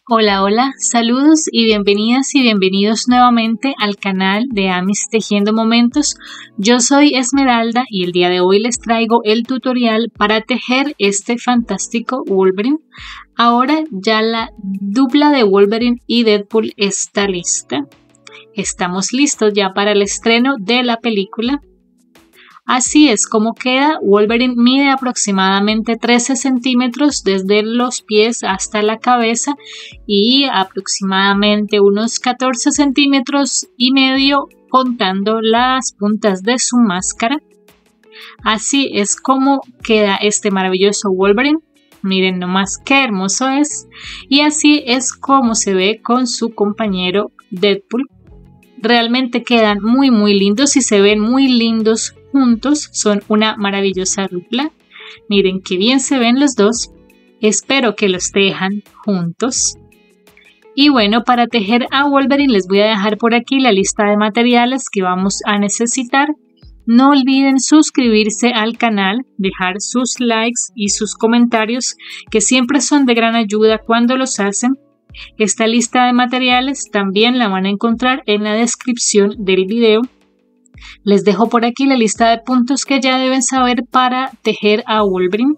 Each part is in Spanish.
Hola, hola, saludos y bienvenidas y bienvenidos nuevamente al canal de Amis Tejiendo Momentos. Yo soy Esmeralda y el día de hoy les traigo el tutorial para tejer este fantástico Wolverine. Ahora ya la dupla de Wolverine y Deadpool está lista. Estamos listos ya para el estreno de la película. Así es como queda. Wolverine mide aproximadamente 13 centímetros desde los pies hasta la cabeza y aproximadamente unos 14 centímetros y medio contando las puntas de su máscara. Así es como queda este maravilloso Wolverine. Miren nomás qué hermoso es. Y así es como se ve con su compañero Deadpool. Realmente quedan muy lindos y se ven muy lindos juntos, son una maravillosa dupla. Miren qué bien se ven los dos. Espero que los tejan juntos. Y bueno, para tejer a Wolverine les voy a dejar por aquí la lista de materiales que vamos a necesitar. No olviden suscribirse al canal, dejar sus likes y sus comentarios que siempre son de gran ayuda cuando los hacen. Esta lista de materiales también la van a encontrar en la descripción del video. Les dejo por aquí la lista de puntos que ya deben saber para tejer a Wolverine.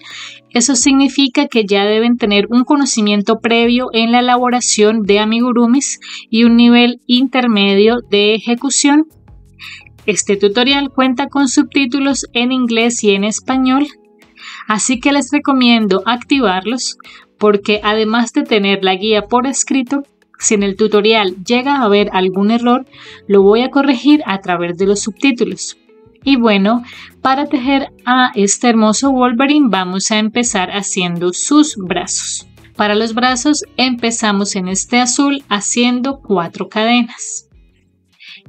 Eso significa que ya deben tener un conocimiento previo en la elaboración de amigurumis y un nivel intermedio de ejecución. Este tutorial cuenta con subtítulos en inglés y en español, así que les recomiendo activarlos porque además de tener la guía por escrito, si en el tutorial llega a haber algún error, lo voy a corregir a través de los subtítulos. Y bueno, para tejer a este hermoso Wolverine vamos a empezar haciendo sus brazos. Para los brazos empezamos en este azul haciendo 4 cadenas.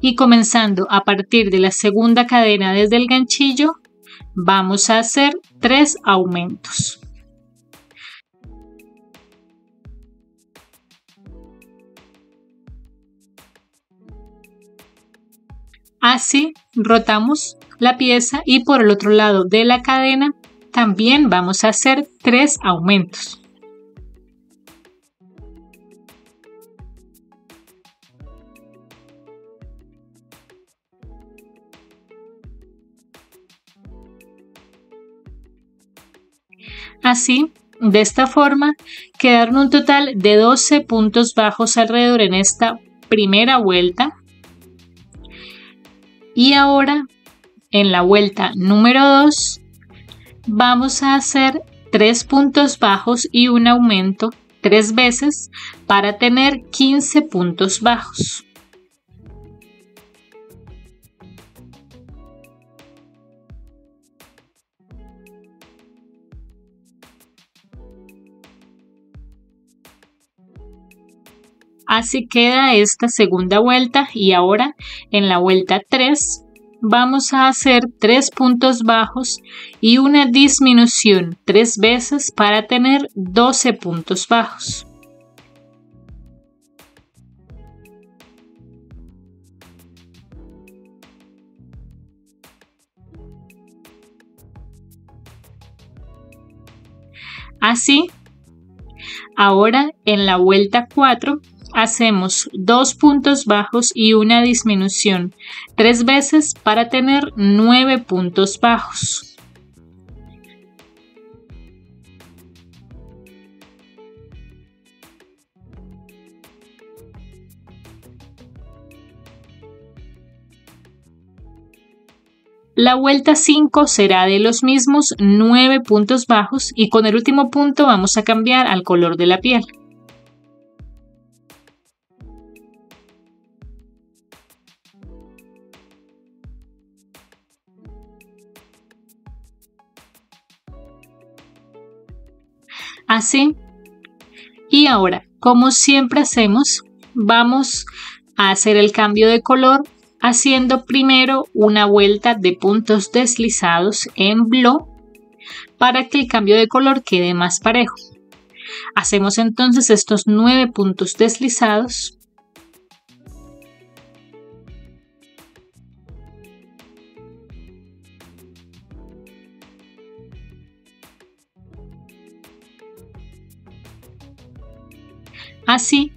Y comenzando a partir de la segunda cadena desde el ganchillo, vamos a hacer 3 aumentos. Así rotamos la pieza y por el otro lado de la cadena también vamos a hacer 3 aumentos. Así, de esta forma, quedaron un total de 12 puntos bajos alrededor en esta primera vuelta. Y ahora, en la vuelta número 2, vamos a hacer 3 puntos bajos y un aumento 3 veces para tener 15 puntos bajos. Así queda esta segunda vuelta y ahora en la vuelta 3 vamos a hacer 3 puntos bajos y una disminución 3 veces para tener 12 puntos bajos. Así, ahora en la vuelta 4 hacemos 2 puntos bajos y una disminución 3 veces para tener 9 puntos bajos. La vuelta 5 será de los mismos 9 puntos bajos y con el último punto vamos a cambiar al color de la piel. Así, y ahora, como siempre hacemos, vamos a hacer el cambio de color haciendo primero una vuelta de puntos deslizados en blue para que el cambio de color quede más parejo. Hacemos entonces estos 9 puntos deslizados. así.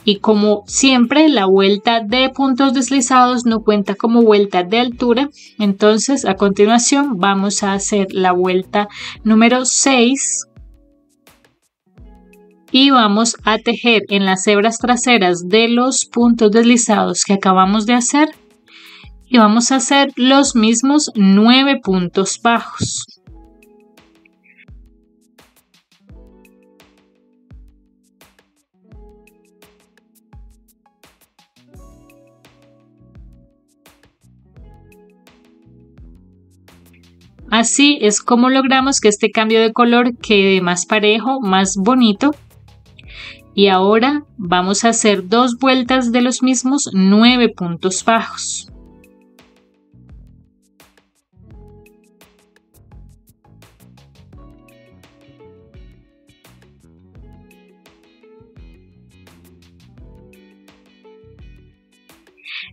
Y como siempre la vuelta de puntos deslizados no cuenta como vuelta de altura, entonces a continuación vamos a hacer la vuelta número 6 y vamos a tejer en las hebras traseras de los puntos deslizados que acabamos de hacer y vamos a hacer los mismos 9 puntos bajos. Así es como logramos que este cambio de color quede más parejo, más bonito. Y ahora vamos a hacer 2 vueltas de los mismos 9 puntos bajos.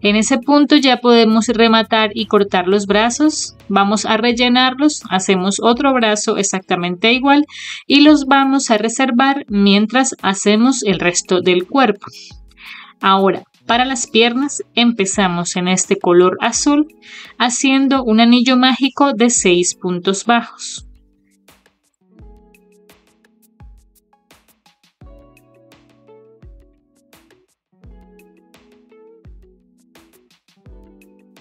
En ese punto ya podemos rematar y cortar los brazos. Vamos a rellenarlos, hacemos otro brazo exactamente igual y los vamos a reservar mientras hacemos el resto del cuerpo. Ahora, para las piernas empezamos en este color azul haciendo un anillo mágico de 6 puntos bajos.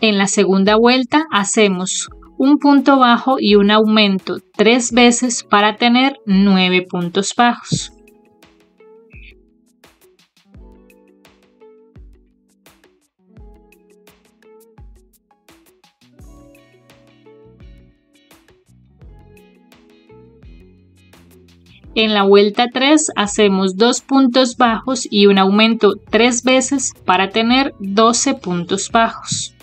En la segunda vuelta hacemos un punto bajo y un aumento 3 veces para tener 9 puntos bajos. En la vuelta 3 hacemos 2 puntos bajos y un aumento 3 veces para tener 12 puntos bajos.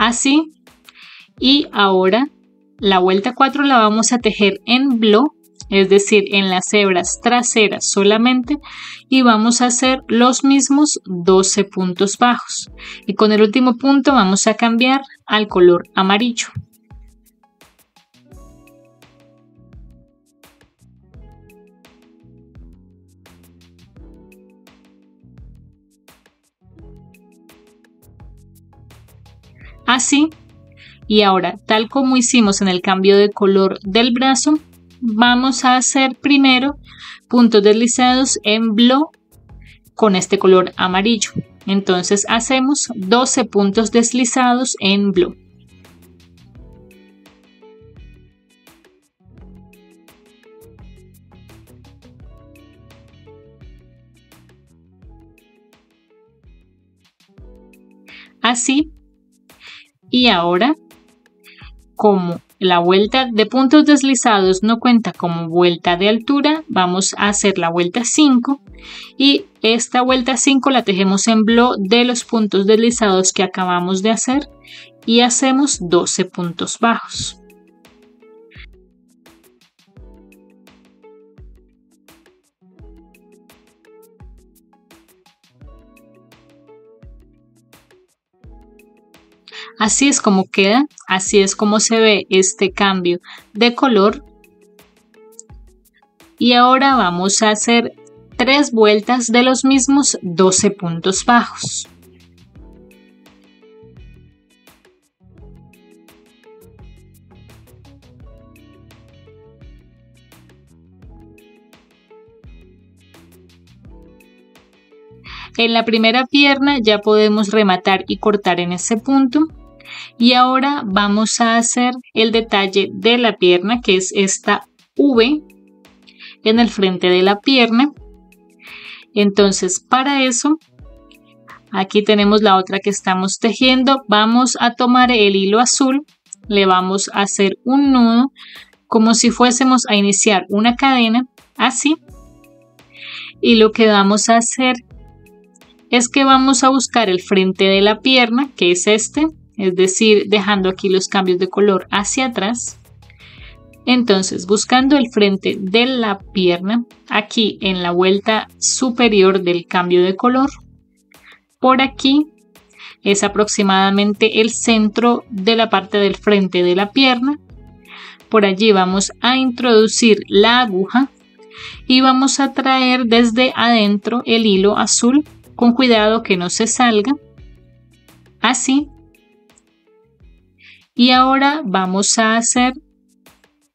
Así, y ahora la vuelta 4 la vamos a tejer en bloc, es decir, en las hebras traseras solamente, y vamos a hacer los mismos 12 puntos bajos. Y con el último punto vamos a cambiar al color amarillo. Así, y ahora, tal como hicimos en el cambio de color del brazo, vamos a hacer primero puntos deslizados en bloc con este color amarillo. Entonces hacemos 12 puntos deslizados en bloc. Así. Y ahora, como la vuelta de puntos deslizados no cuenta como vuelta de altura, vamos a hacer la vuelta 5 y esta vuelta 5 la tejemos en bloc de los puntos deslizados que acabamos de hacer y hacemos 12 puntos bajos. Así es como queda, así es como se ve este cambio de color. Y ahora vamos a hacer 3 vueltas de los mismos 12 puntos bajos. En la primera pierna ya podemos rematar y cortar en ese punto. Y ahora vamos a hacer el detalle de la pierna, que es esta V en el frente de la pierna. Entonces, para eso, aquí tenemos la otra que estamos tejiendo. Vamos a tomar el hilo azul, le vamos a hacer un nudo como si fuésemos a iniciar una cadena, así. Y lo que vamos a hacer es que vamos a buscar el frente de la pierna, que es este. Es decir, dejando aquí los cambios de color hacia atrás. Entonces, buscando el frente de la pierna, aquí en la vuelta superior del cambio de color, por aquí es aproximadamente el centro de la parte del frente de la pierna. Por allí vamos a introducir la aguja y vamos a traer desde adentro el hilo azul con cuidado que no se salga, así. Y ahora vamos a hacer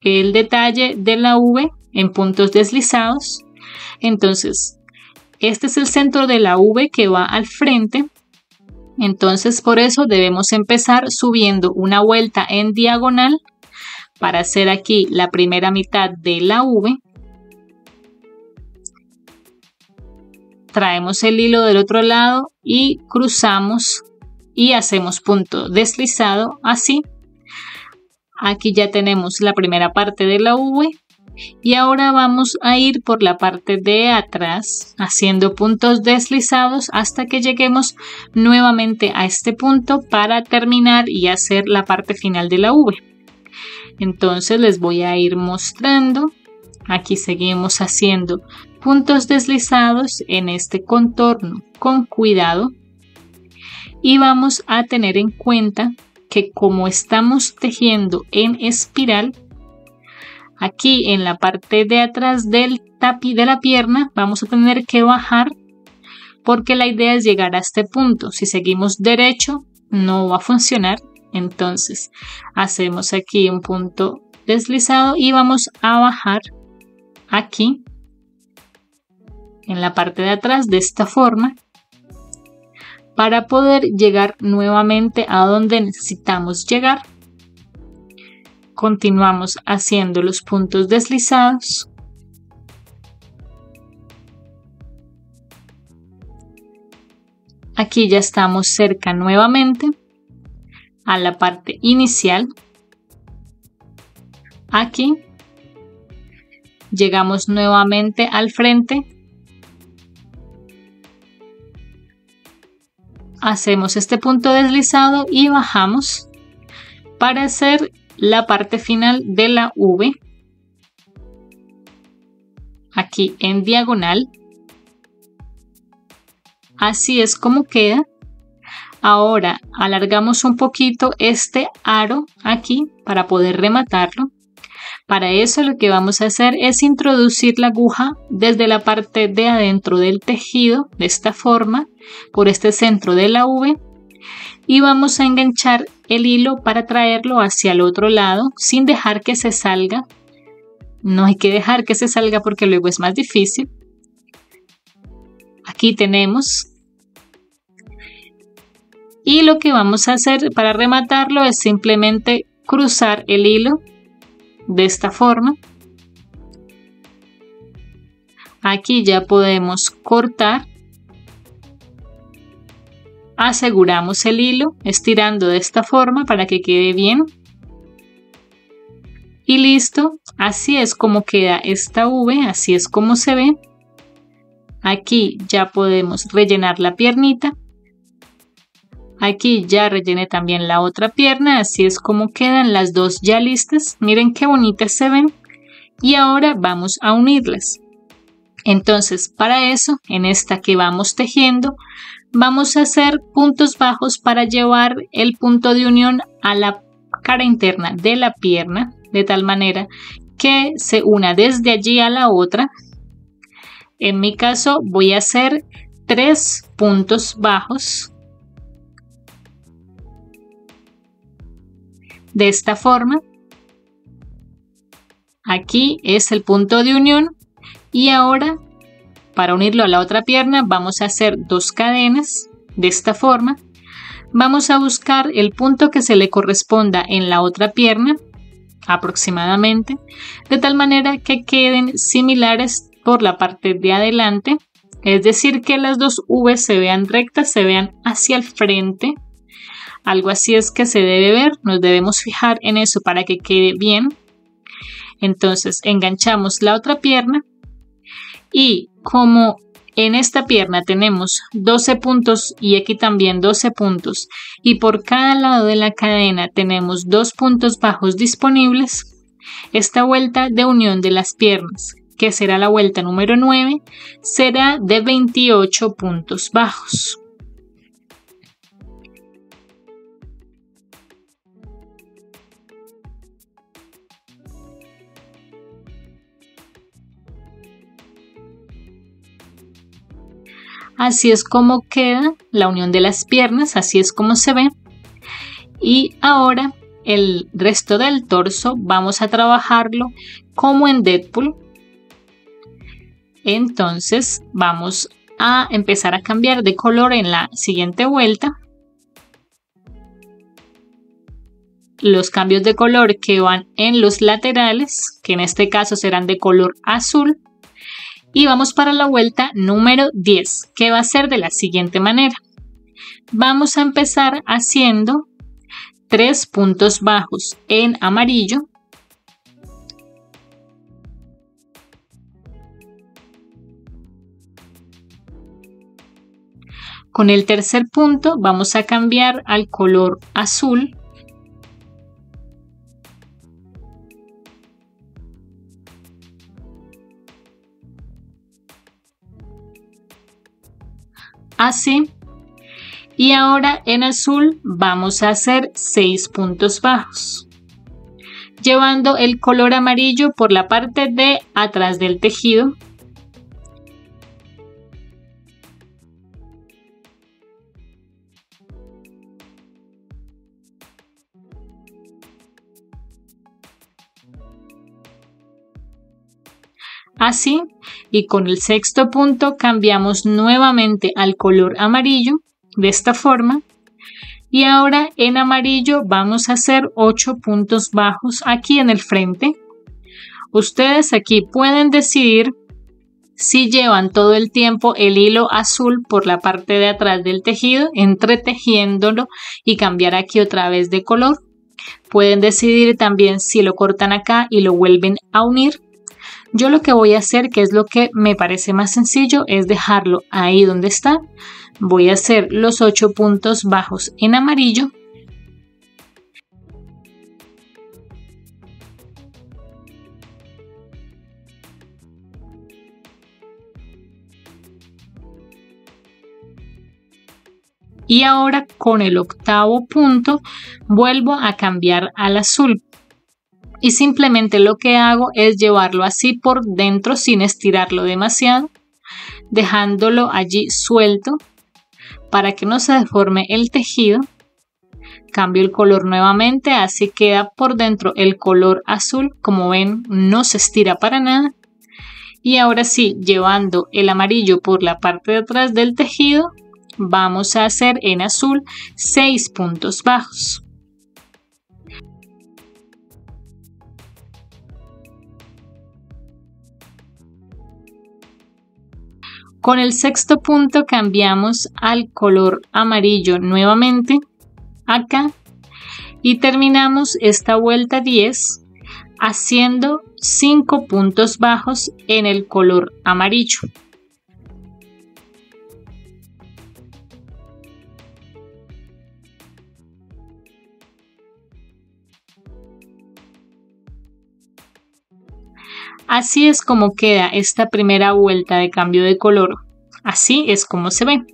el detalle de la V en puntos deslizados. Entonces, este es el centro de la V que va al frente. Entonces, por eso debemos empezar subiendo una vuelta en diagonal para hacer aquí la primera mitad de la V. Traemos el hilo del otro lado y cruzamos y hacemos punto deslizado, así. Aquí ya tenemos la primera parte de la V y ahora vamos a ir por la parte de atrás haciendo puntos deslizados hasta que lleguemos nuevamente a este punto para terminar y hacer la parte final de la V. Entonces les voy a ir mostrando. Aquí seguimos haciendo puntos deslizados en este contorno con cuidado y vamos a tener en cuenta que como estamos tejiendo en espiral, aquí en la parte de atrás del tapiz de la pierna vamos a tener que bajar porque la idea es llegar a este punto. Si seguimos derecho no va a funcionar. Entonces hacemos aquí un punto deslizado y vamos a bajar aquí en la parte de atrás de esta forma para poder llegar nuevamente a donde necesitamos llegar. Continuamos haciendo los puntos deslizados. Aquí ya estamos cerca nuevamente a la parte inicial. Aquí llegamos nuevamente al frente. Hacemos este punto deslizado y bajamos para hacer la parte final de la V. Aquí en diagonal. Así es como queda. Ahora alargamos un poquito este aro aquí para poder rematarlo. Para eso lo que vamos a hacer es introducir la aguja desde la parte de adentro del tejido de esta forma por este centro de la V y vamos a enganchar el hilo para traerlo hacia el otro lado sin dejar que se salga. No hay que dejar que se salga porque luego es más difícil. Aquí tenemos. Y lo que vamos a hacer para rematarlo es simplemente cruzar el hilo de esta forma. Aquí ya podemos cortar. Aseguramos el hilo estirando de esta forma para que quede bien. Y listo. Así es como queda esta V, así es como se ve. Aquí ya podemos rellenar la piernita. Aquí ya rellené también la otra pierna, así es como quedan las dos ya listas. Miren qué bonitas se ven. Y ahora vamos a unirlas. Entonces, para eso, en esta que vamos tejiendo, vamos a hacer puntos bajos para llevar el punto de unión a la cara interna de la pierna, de tal manera que se una desde allí a la otra. En mi caso voy a hacer 3 puntos bajos. De esta forma. Aquí es el punto de unión. Y ahora, para unirlo a la otra pierna, vamos a hacer 2 cadenas de esta forma. Vamos a buscar el punto que se le corresponda en la otra pierna, aproximadamente, de tal manera que queden similares por la parte de adelante. Es decir, que las dos V se vean rectas, se vean hacia el frente. Algo así es que se debe ver, nos debemos fijar en eso para que quede bien. Entonces enganchamos la otra pierna y como en esta pierna tenemos 12 puntos y aquí también 12 puntos y por cada lado de la cadena tenemos 2 puntos bajos disponibles, esta vuelta de unión de las piernas, que será la vuelta número 9, será de 28 puntos bajos. Así es como queda la unión de las piernas, así es como se ve. Y ahora el resto del torso vamos a trabajarlo como en Deadpool. Entonces vamos a empezar a cambiar de color en la siguiente vuelta. Los cambios de color que van en los laterales, que en este caso serán de color azul. Y vamos para la vuelta número 10, que va a ser de la siguiente manera. Vamos a empezar haciendo 3 puntos bajos en amarillo. Con el tercer punto vamos a cambiar al color azul. Así. Y ahora en azul vamos a hacer 6 puntos bajos, llevando el color amarillo por la parte de atrás del tejido. Así, y con el sexto punto cambiamos nuevamente al color amarillo, de esta forma. Y ahora en amarillo vamos a hacer 8 puntos bajos aquí en el frente. Ustedes aquí pueden decidir si llevan todo el tiempo el hilo azul por la parte de atrás del tejido, entretejiéndolo y cambiar aquí otra vez de color. Pueden decidir también si lo cortan acá y lo vuelven a unir. Yo lo que voy a hacer, que es lo que me parece más sencillo, es dejarlo ahí donde está. Voy a hacer los 8 puntos bajos en amarillo. Y ahora con el octavo punto vuelvo a cambiar al azul. Y simplemente lo que hago es llevarlo así por dentro sin estirarlo demasiado, dejándolo allí suelto para que no se deforme el tejido. Cambio el color nuevamente, así queda por dentro el color azul. Como ven, no se estira para nada. Y ahora sí, llevando el amarillo por la parte de atrás del tejido, vamos a hacer en azul 6 puntos bajos. Con el sexto punto cambiamos al color amarillo nuevamente acá y terminamos esta vuelta 10 haciendo 5 puntos bajos en el color amarillo. Así es como queda esta primera vuelta de cambio de color. Así es como se ve.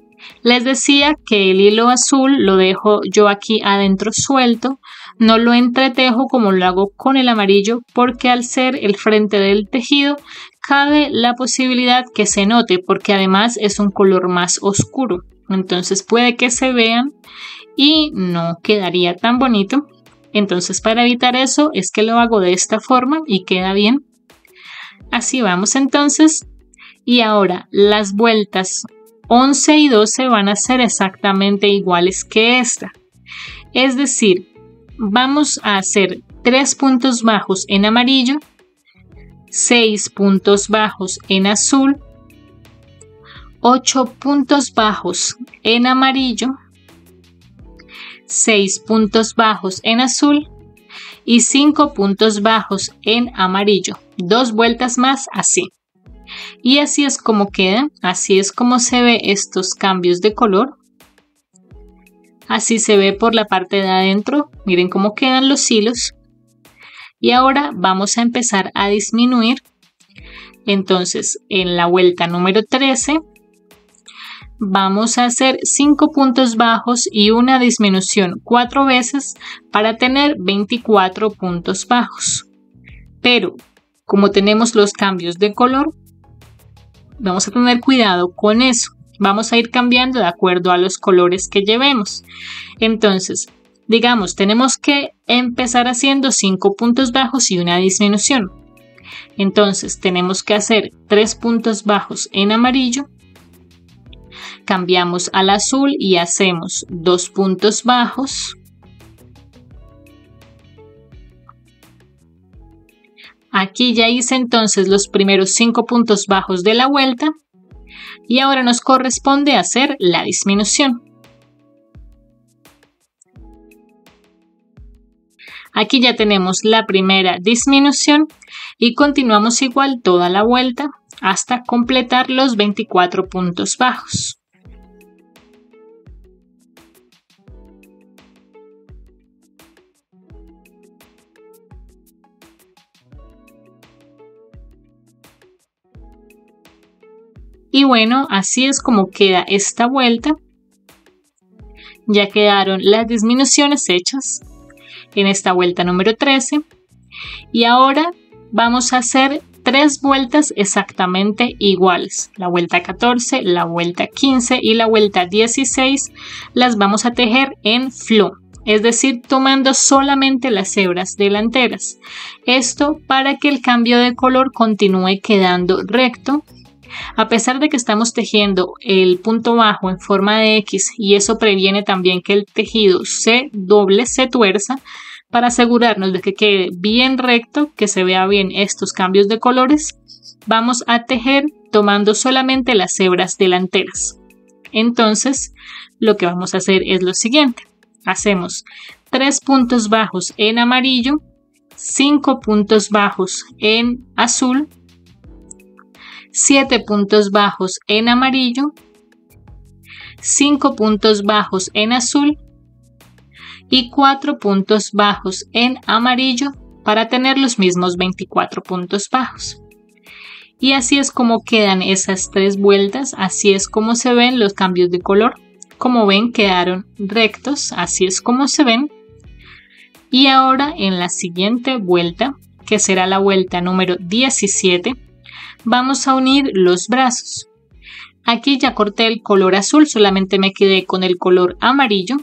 Les decía que el hilo azul lo dejo yo aquí adentro suelto. No lo entretejo como lo hago con el amarillo porque al ser el frente del tejido cabe la posibilidad que se note porque además es un color más oscuro. Entonces puede que se vean y no quedaría tan bonito. Entonces para evitar eso es que lo hago de esta forma y queda bien. Así vamos entonces, y ahora las vueltas 11 y 12 van a ser exactamente iguales que esta. Es decir, vamos a hacer 3 puntos bajos en amarillo, 6 puntos bajos en azul, 8 puntos bajos en amarillo, 6 puntos bajos en azul y 5 puntos bajos en amarillo. 2 vueltas más así. Y así es como queda, así es como se ve estos cambios de color. Así se ve por la parte de adentro, miren cómo quedan los hilos. Y ahora vamos a empezar a disminuir. Entonces en la vuelta número 13 vamos a hacer 5 puntos bajos y una disminución 4 veces para tener 24 puntos bajos. Pero como tenemos los cambios de color, vamos a tener cuidado con eso. Vamos a ir cambiando de acuerdo a los colores que llevemos. Entonces, digamos, tenemos que empezar haciendo 5 puntos bajos y una disminución. Entonces, tenemos que hacer 3 puntos bajos en amarillo. Cambiamos al azul y hacemos 2 puntos bajos. Aquí ya hice entonces los primeros 5 puntos bajos de la vuelta. Y ahora nos corresponde hacer la disminución. Aquí ya tenemos la primera disminución y continuamos igual toda la vuelta hasta completar los 24 puntos bajos. Y bueno, así es como queda esta vuelta. Ya quedaron las disminuciones hechas en esta vuelta número 13. Y ahora vamos a hacer 3 vueltas exactamente iguales. La vuelta 14, la vuelta 15 y la vuelta 16 las vamos a tejer en flow. Es decir, tomando solamente las hebras delanteras. Esto para que el cambio de color continúe quedando recto. A pesar de que estamos tejiendo el punto bajo en forma de X y eso previene también que el tejido se doble, se tuerza, para asegurarnos de que quede bien recto, que se vea bien estos cambios de colores, vamos a tejer tomando solamente las hebras delanteras. Entonces, lo que vamos a hacer es lo siguiente. Hacemos 3 puntos bajos en amarillo, 5 puntos bajos en azul, 7 puntos bajos en amarillo, 5 puntos bajos en azul y 4 puntos bajos en amarillo para tener los mismos 24 puntos bajos. Y así es como quedan esas 3 vueltas, así es como se ven los cambios de color. Como ven, quedaron rectos, así es como se ven. Y ahora en la siguiente vuelta, que será la vuelta número 17, vamos a unir los brazos. Aquí ya corté el color azul, solamente me quedé con el color amarillo.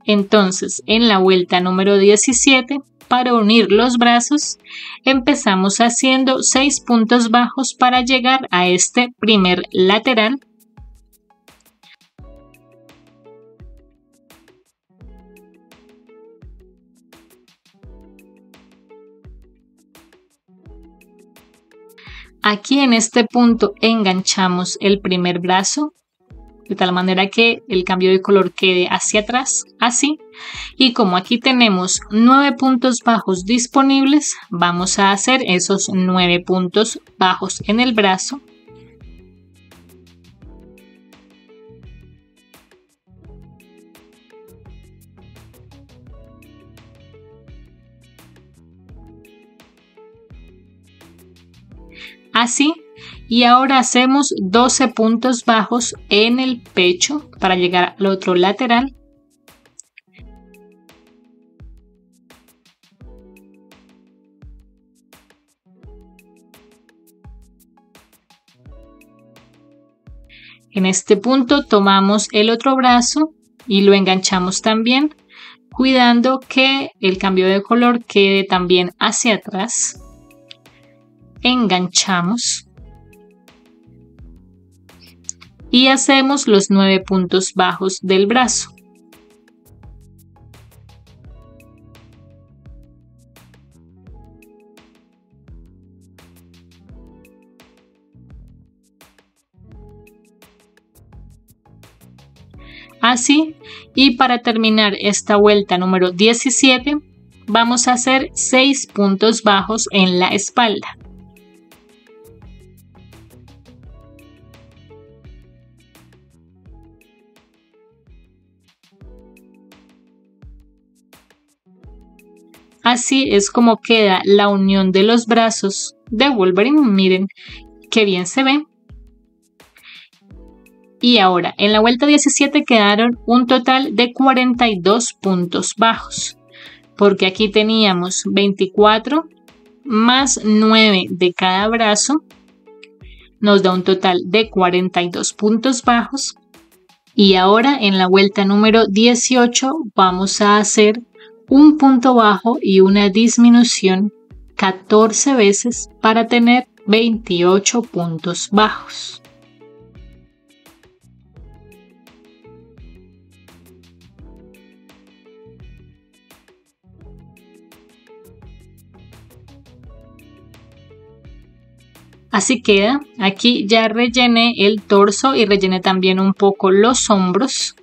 Entonces, en la vuelta número 17, para unir los brazos, empezamos haciendo 6 puntos bajos para llegar a este primer lateral. Aquí en este punto enganchamos el primer brazo, de tal manera que el cambio de color quede hacia atrás, así. Y como aquí tenemos 9 puntos bajos disponibles, vamos a hacer esos 9 puntos bajos en el brazo. Así, y ahora hacemos 12 puntos bajos en el pecho para llegar al otro lateral. En este punto tomamos el otro brazo y lo enganchamos también, cuidando que el cambio de color quede también hacia atrás. Enganchamos y hacemos los 9 puntos bajos del brazo. Así, y para terminar esta vuelta número 17, vamos a hacer 6 puntos bajos en la espalda. Así es como queda la unión de los brazos de Wolverine. Miren qué bien se ve. Y ahora, en la vuelta 17 quedaron un total de 42 puntos bajos, porque aquí teníamos 24 más 9 de cada brazo nos da un total de 42 puntos bajos. Y ahora en la vuelta número 18 vamos a hacer un punto bajo y una disminución 14 veces para tener 28 puntos bajos. Así queda. Aquí ya rellené el torso y rellené también un poco los hombros.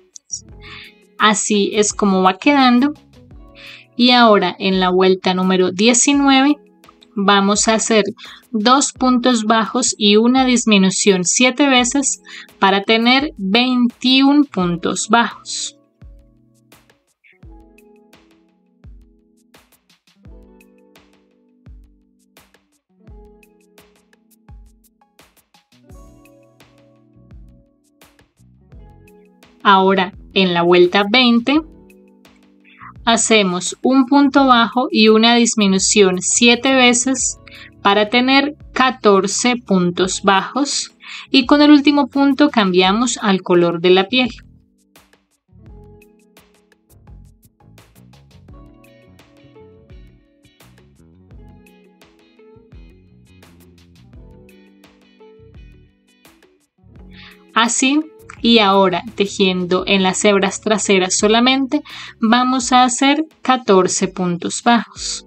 Así es como va quedando. Y ahora en la vuelta número 19 vamos a hacer 2 puntos bajos y una disminución 7 veces para tener 21 puntos bajos. Ahora en la vuelta 20 hacemos un punto bajo y una disminución 7 veces para tener 14 puntos bajos y con el último punto cambiamos al color de la piel. Así. Y ahora tejiendo en las hebras traseras solamente vamos a hacer 14 puntos bajos.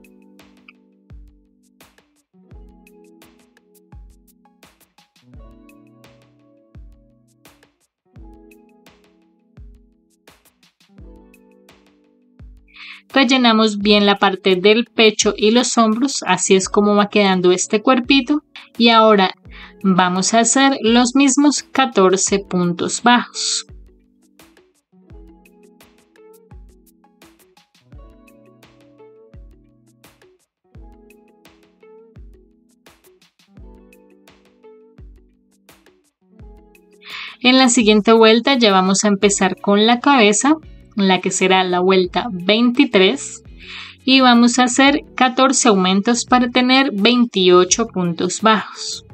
Rellenamos bien la parte del pecho y los hombros, así es como va quedando este cuerpito. Y ahora vamos a hacer los mismos 14 puntos bajos. En la siguiente vuelta ya vamos a empezar con la cabeza, la que será la vuelta 23. Y vamos a hacer 14 aumentos para tener 28 puntos bajos.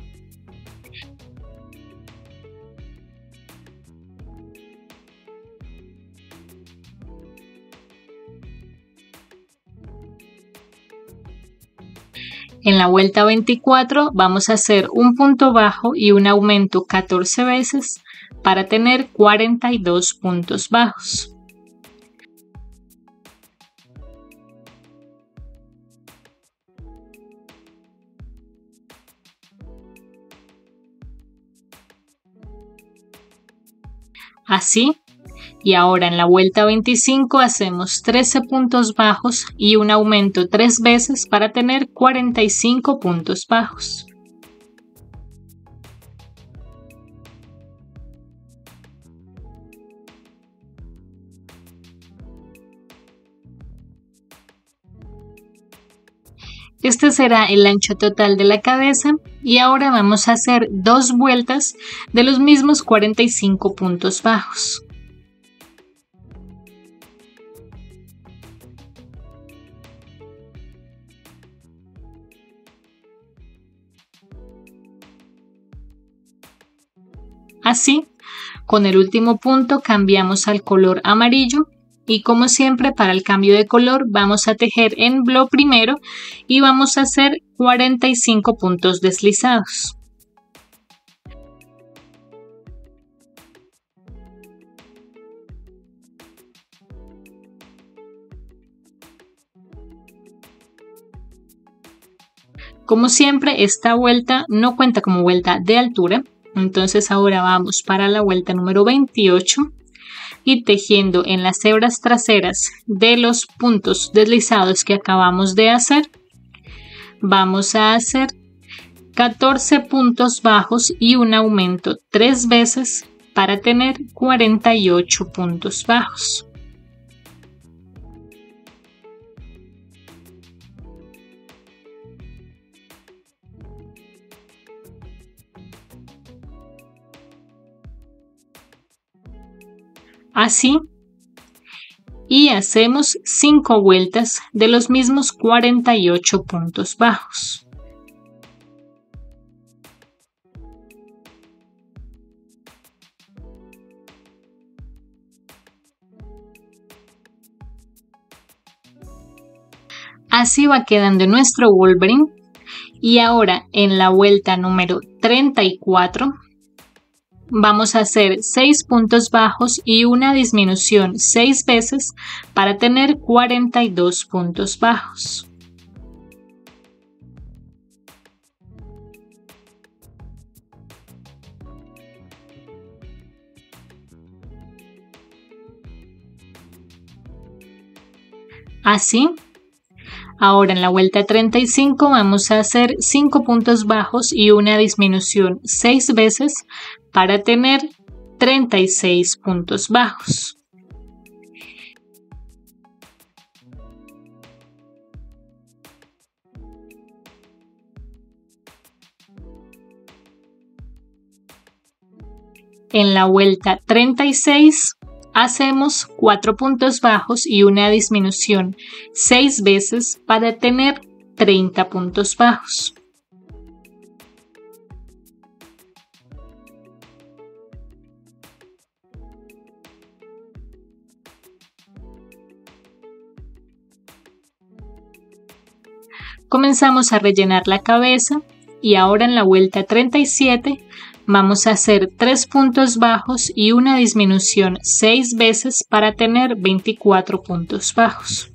En la vuelta 24 vamos a hacer un punto bajo y un aumento 14 veces para tener 42 puntos bajos. Así. Y ahora en la vuelta 25 hacemos 13 puntos bajos y un aumento 3 veces para tener 45 puntos bajos. Este será el ancho total de la cabeza y ahora vamos a hacer 2 vueltas de los mismos 45 puntos bajos. Así, con el último punto cambiamos al color amarillo y como siempre para el cambio de color vamos a tejer en bló primero y vamos a hacer 45 puntos deslizados. Como siempre, esta vuelta no cuenta como vuelta de altura, entonces ahora vamos para la vuelta número 28 y tejiendo en las hebras traseras de los puntos deslizados que acabamos de hacer, vamos a hacer 14 puntos bajos y un aumento 3 veces para tener 48 puntos bajos. Así, y hacemos 5 vueltas de los mismos 48 puntos bajos. Así va quedando nuestro Wolverine. Y ahora en la vuelta número 34 vamos a hacer 6 puntos bajos y una disminución 6 veces para tener 42 puntos bajos. Así. Ahora en la vuelta 35 vamos a hacer 5 puntos bajos y una disminución 6 veces para tener 36 puntos bajos. En la vuelta 36 hacemos 4 puntos bajos y una disminución 6 veces para tener 30 puntos bajos. Comenzamos a rellenar la cabeza y ahora en la vuelta 37 vamos a hacer 3 puntos bajos y una disminución 6 veces para tener 24 puntos bajos.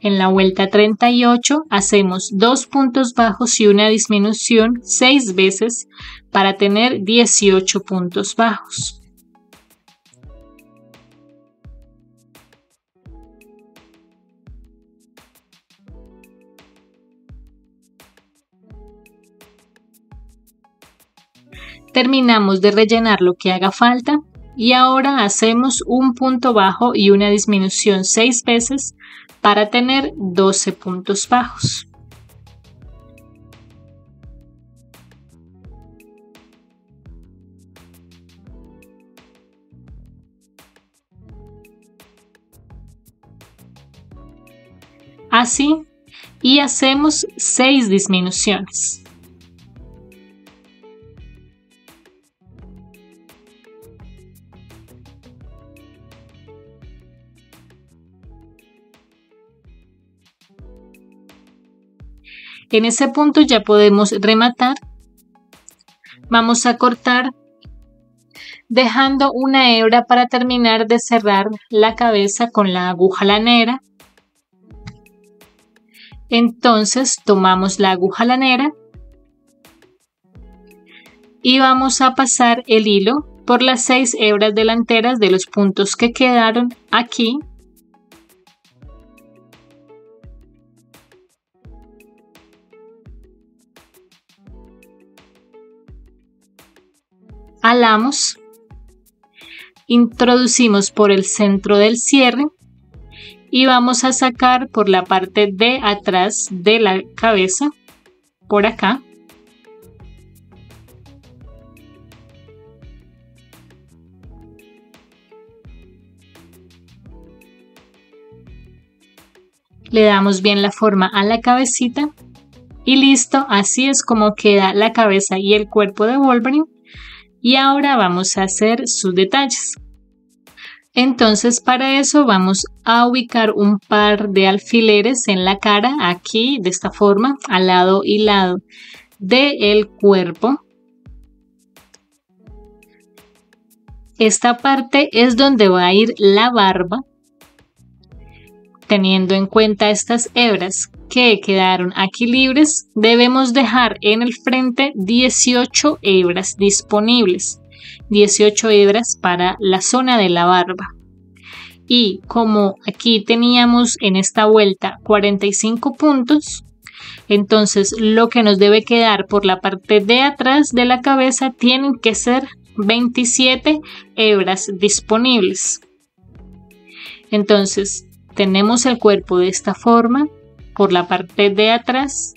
En la vuelta 38 hacemos 2 puntos bajos y una disminución 6 veces para tener 18 puntos bajos. Terminamos de rellenar lo que haga falta y ahora hacemos un punto bajo y una disminución 6 veces para tener 12 puntos bajos. Así, y hacemos 6 disminuciones. En ese punto ya podemos rematar. Vamos a cortar dejando una hebra para terminar de cerrar la cabeza con la aguja lanera. Entonces tomamos la aguja lanera y vamos a pasar el hilo por las 6 hebras delanteras de los puntos que quedaron aquí. Alamos, introducimos por el centro del cierre y vamos a sacar por la parte de atrás de la cabeza, por acá. Le damos bien la forma a la cabecita y listo, así es como queda la cabeza y el cuerpo de Wolverine. Y ahora vamos a hacer sus detalles. Entonces para eso vamos a ubicar un par de alfileres en la cara, aquí de esta forma, al lado y lado del cuerpo. Esta parte es donde va a ir la barba. Teniendo en cuenta estas hebras que quedaron aquí libres, debemos dejar en el frente 18 hebras disponibles, 18 hebras para la zona de la barba. Y como aquí teníamos en esta vuelta 45 puntos, entonces lo que nos debe quedar por la parte de atrás de la cabeza tienen que ser 27 hebras disponibles. Entonces tenemos el cuerpo de esta forma por la parte de atrás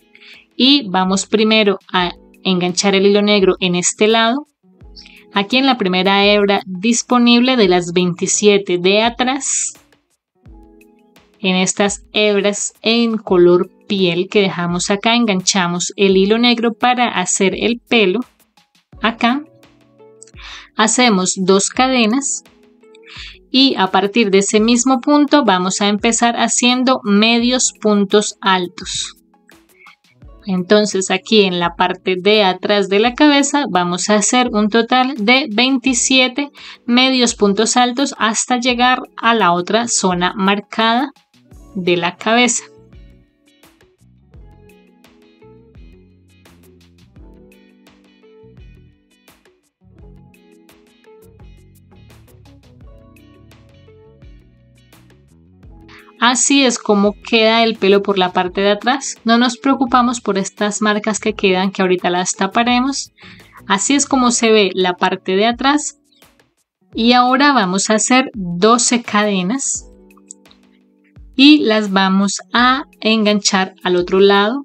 y vamos primero a enganchar el hilo negro en este lado, aquí en la primera hebra disponible de las 27 de atrás, en estas hebras en color piel que dejamos acá, enganchamos el hilo negro para hacer el pelo. Acá hacemos 2 cadenas y a partir de ese mismo punto vamos a empezar haciendo medios puntos altos. Entonces aquí en la parte de atrás de la cabeza vamos a hacer un total de 27 medios puntos altos hasta llegar a la otra zona marcada de la cabeza. Así es como queda el pelo por la parte de atrás. No nos preocupamos por estas marcas que quedan, que ahorita las taparemos. Así es como se ve la parte de atrás. Y ahora vamos a hacer 12 cadenas. Y las vamos a enganchar al otro lado.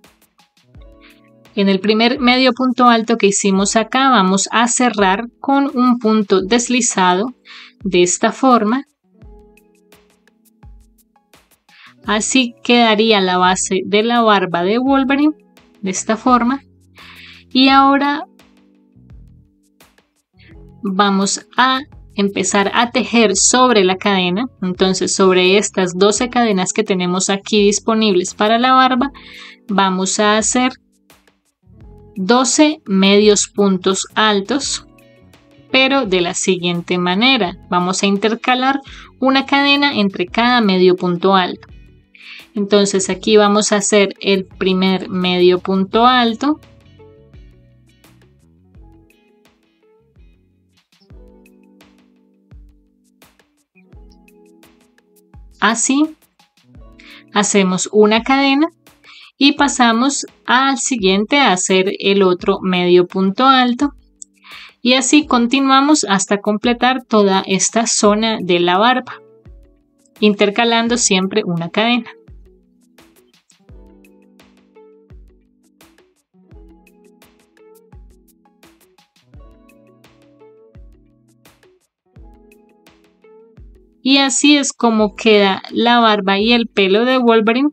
En el primer medio punto alto que hicimos acá, vamos a cerrar con un punto deslizado de esta forma. Así quedaría la base de la barba de Wolverine, de esta forma. Y ahora vamos a empezar a tejer sobre la cadena. Entonces, sobre estas 12 cadenas que tenemos aquí disponibles para la barba, vamos a hacer 12 medios puntos altos, pero de la siguiente manera. Vamos a intercalar una cadena entre cada medio punto alto. Entonces aquí vamos a hacer el primer medio punto alto. Así, hacemos una cadena y pasamos al siguiente a hacer el otro medio punto alto. Y así continuamos hasta completar toda esta zona de la barba, intercalando siempre una cadena. Y así es como queda la barba y el pelo de Wolverine.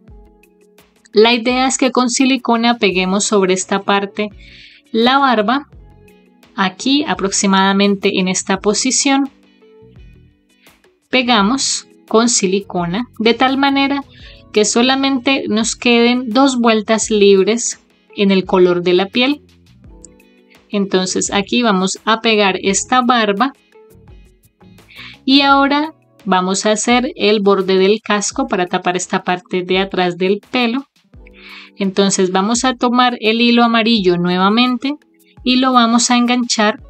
La idea es que con silicona peguemos sobre esta parte la barba, aquí aproximadamente en esta posición. Pegamos con silicona de tal manera que solamente nos queden 2 vueltas libres en el color de la piel. Entonces aquí vamos a pegar esta barba y ahora vamos a hacer el borde del casco para tapar esta parte de atrás del pelo. Entonces vamos a tomar el hilo amarillo nuevamente y lo vamos a enganchar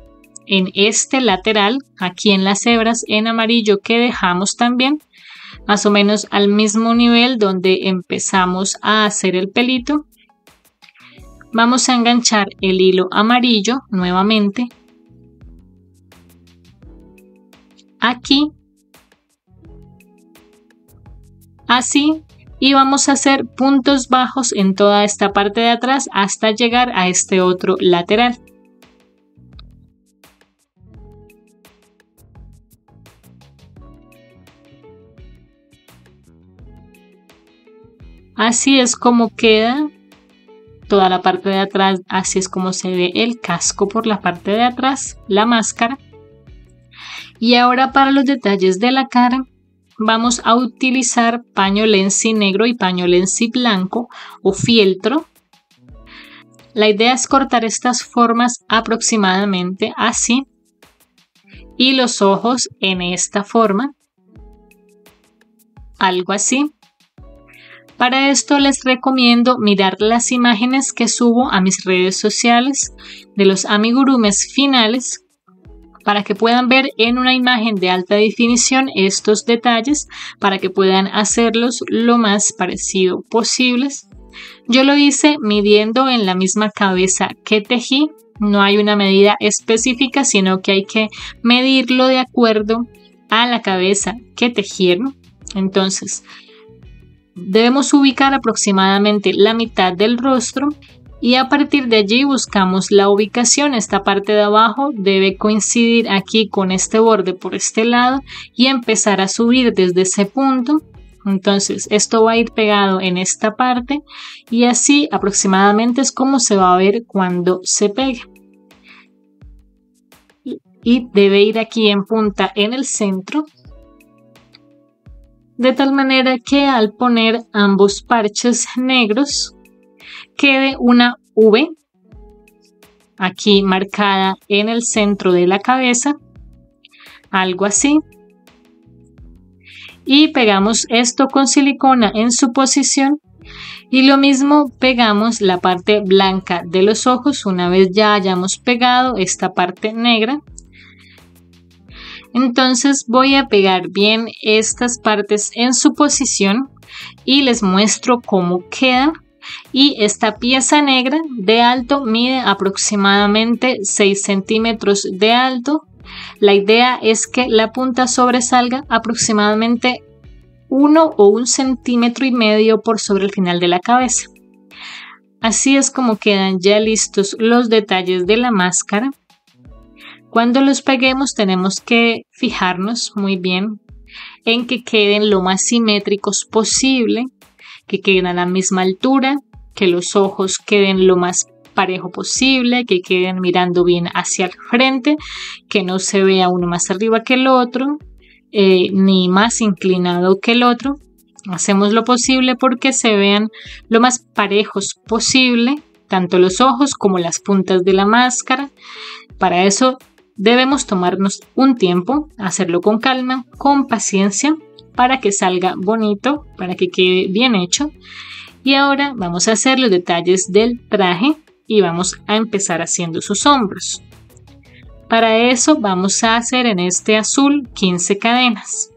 en este lateral, aquí en las hebras en amarillo que dejamos también, más o menos al mismo nivel donde empezamos a hacer el pelito. Vamos a enganchar el hilo amarillo nuevamente aquí. Así, y vamos a hacer puntos bajos en toda esta parte de atrás hasta llegar a este otro lateral. Así es como queda toda la parte de atrás, así es como se ve el casco por la parte de atrás, la máscara. Y ahora para los detalles de la cara, vamos a utilizar paño lenzi negro y paño lenzi blanco o fieltro. La idea es cortar estas formas aproximadamente así y los ojos en esta forma, algo así. Para esto les recomiendo mirar las imágenes que subo a mis redes sociales de los amigurumis finales, para que puedan ver en una imagen de alta definición estos detalles, para que puedan hacerlos lo más parecido posibles. Yo lo hice midiendo en la misma cabeza que tejí, no hay una medida específica, sino que hay que medirlo de acuerdo a la cabeza que tejieron. Entonces, debemos ubicar aproximadamente la mitad del rostro. Y a partir de allí buscamos la ubicación. Esta parte de abajo debe coincidir aquí con este borde por este lado y empezar a subir desde ese punto. Entonces esto va a ir pegado en esta parte y así aproximadamente es como se va a ver cuando se pegue. Y debe ir aquí en punta en el centro, de tal manera que al poner ambos parches negros quede una V aquí marcada en el centro de la cabeza, algo así. Y pegamos esto con silicona en su posición y lo mismo pegamos la parte blanca de los ojos una vez ya hayamos pegado esta parte negra. Entonces voy a pegar bien estas partes en su posición y les muestro cómo queda. Y esta pieza negra de alto mide aproximadamente 6 centímetros de alto. La idea es que la punta sobresalga aproximadamente 1 o 1,5 centímetros por sobre el final de la cabeza. Así es como quedan ya listos los detalles de la máscara. Cuando los peguemos tenemos que fijarnos muy bien en que queden lo más simétricos posible, que queden a la misma altura, que los ojos queden lo más parejo posible, que queden mirando bien hacia el frente, que no se vea uno más arriba que el otro, ni más inclinado que el otro. Hacemos lo posible porque se vean lo más parejos posible, tanto los ojos como las puntas de la máscara. Para eso debemos tomarnos un tiempo, hacerlo con calma, con paciencia, para que salga bonito, para que quede bien hecho. Y ahora vamos a hacer los detalles del traje y vamos a empezar haciendo sus hombros. Para eso vamos a hacer en este azul 15 cadenas.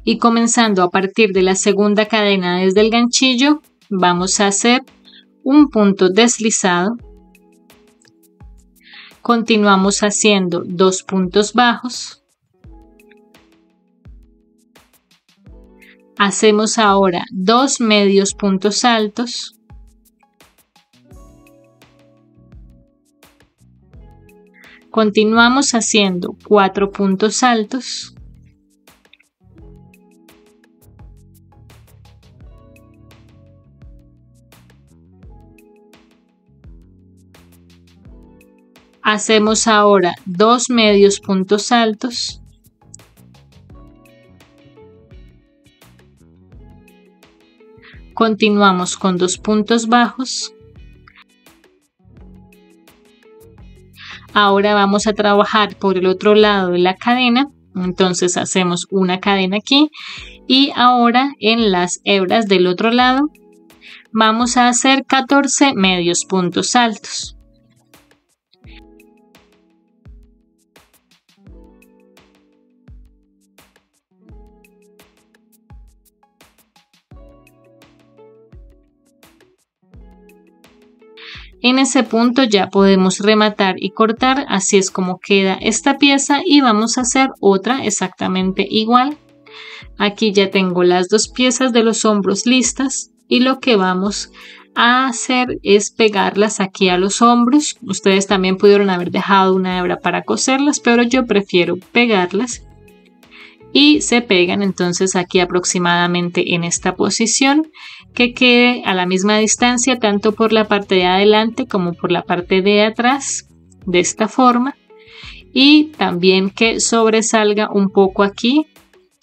Y comenzando a partir de la segunda cadena desde el ganchillo, vamos a hacer un punto deslizado. Continuamos haciendo 2 puntos bajos. Hacemos ahora 2 medios puntos altos. Continuamos haciendo 4 puntos altos. Hacemos ahora 2 medios puntos altos. Continuamos con 2 puntos bajos. Ahora vamos a trabajar por el otro lado de la cadena. Entonces hacemos una cadena aquí y ahora en las hebras del otro lado vamos a hacer 14 medios puntos altos. En ese punto ya podemos rematar y cortar, así es como queda esta pieza y vamos a hacer otra exactamente igual. Aquí ya tengo las 2 piezas de los hombros listas y lo que vamos a hacer es pegarlas aquí a los hombros. Ustedes también pudieron haber dejado una hebra para coserlas, pero yo prefiero pegarlas. Y se pegan entonces aquí aproximadamente en esta posición, que quede a la misma distancia tanto por la parte de adelante como por la parte de atrás, de esta forma, y también que sobresalga un poco aquí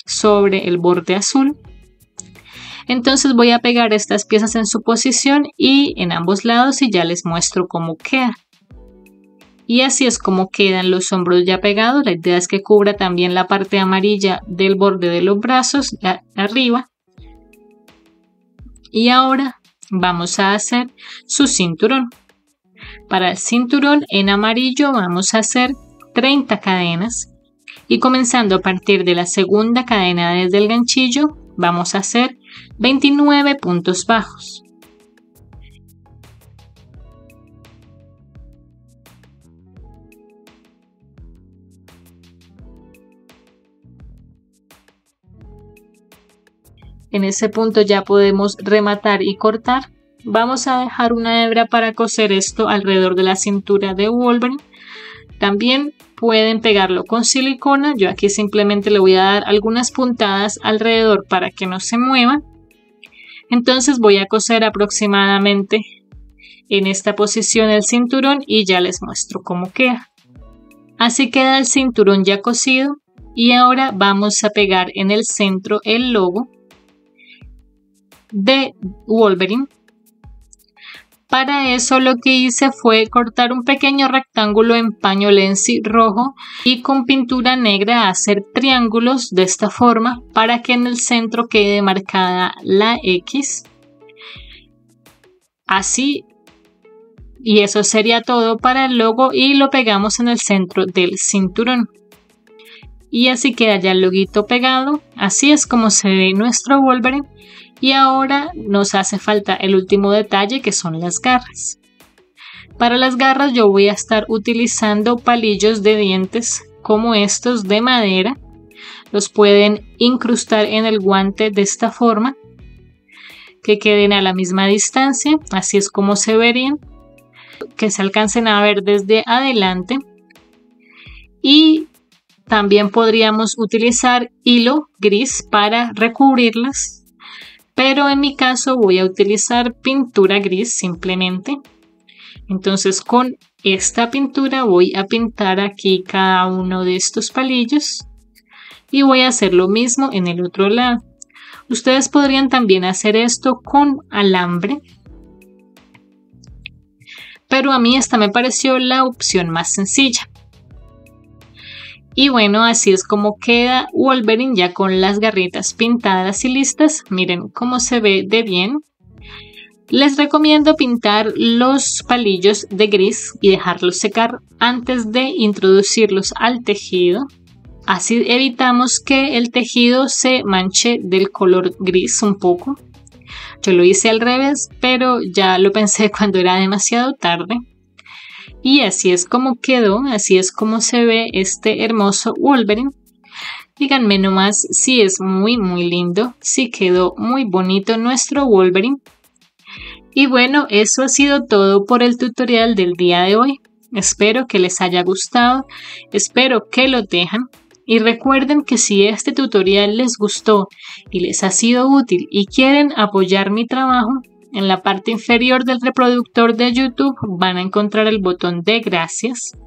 sobre el borde azul. Entonces voy a pegar estas piezas en su posición y en ambos lados y ya les muestro cómo queda. Y así es como quedan los hombros ya pegados. La idea es que cubra también la parte amarilla del borde de los brazos de arriba. Y ahora vamos a hacer su cinturón. Para el cinturón en amarillo vamos a hacer 30 cadenas. Y comenzando a partir de la segunda cadena desde el ganchillo, vamos a hacer 29 puntos bajos. En ese punto ya podemos rematar y cortar Vamos a dejar una hebra para coser esto alrededor de la cintura de Wolverine. También pueden pegarlo con silicona. Yo aquí simplemente le voy a dar algunas puntadas alrededor para que no se mueva. Entonces voy a coser aproximadamente en esta posición el cinturón y ya les muestro cómo queda. Así queda el cinturón ya cosido y ahora vamos a pegar en el centro el logo de Wolverine. Para eso lo que hice fue cortar un pequeño rectángulo en paño Lensi rojo y con pintura negra hacer triángulos de esta forma para que en el centro quede marcada la X. Así, y eso sería todo para el logo y lo pegamos en el centro del cinturón. Y así queda ya el loguito pegado. Así es como se ve nuestro Wolverine. Y ahora nos hace falta el último detalle, que son las garras. Para las garras yo voy a estar utilizando palillos de dientes como estos de madera. Los pueden incrustar en el guante de esta forma, que queden a la misma distancia. Así es como se verían, que se alcancen a ver desde adelante. Y también podríamos utilizar hilo gris para recubrirlas. Pero en mi caso voy a utilizar pintura gris simplemente. Entonces con esta pintura voy a pintar aquí cada uno de estos palillos. Y voy a hacer lo mismo en el otro lado. Ustedes podrían también hacer esto con alambre. Pero a mí esta me pareció la opción más sencilla. Y bueno, así es como queda Wolverine ya con las garritas pintadas y listas. Miren cómo se ve de bien. Les recomiendo pintar los palillos de gris y dejarlos secar antes de introducirlos al tejido. Así evitamos que el tejido se manche del color gris un poco. Yo lo hice al revés, pero ya lo pensé cuando era demasiado tarde. Y así es como quedó, así es como se ve este hermoso Wolverine. Díganme nomás si es muy lindo, si quedó muy bonito nuestro Wolverine. Y bueno, eso ha sido todo por el tutorial del día de hoy. Espero que les haya gustado, espero que lo tejan. Y recuerden que si este tutorial les gustó y les ha sido útil y quieren apoyar mi trabajo, en la parte inferior del reproductor de YouTube van a encontrar el botón de gracias.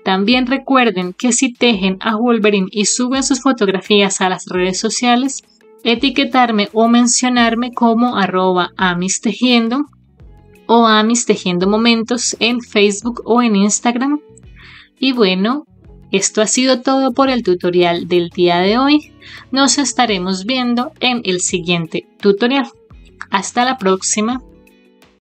También recuerden que si tejen a Wolverine y suben sus fotografías a las redes sociales, etiquetarme o mencionarme como @amistejiendo o amistejiendomomentos en Facebook o en Instagram. Y bueno, esto ha sido todo por el tutorial del día de hoy. Nos estaremos viendo en el siguiente tutorial. Hasta la próxima.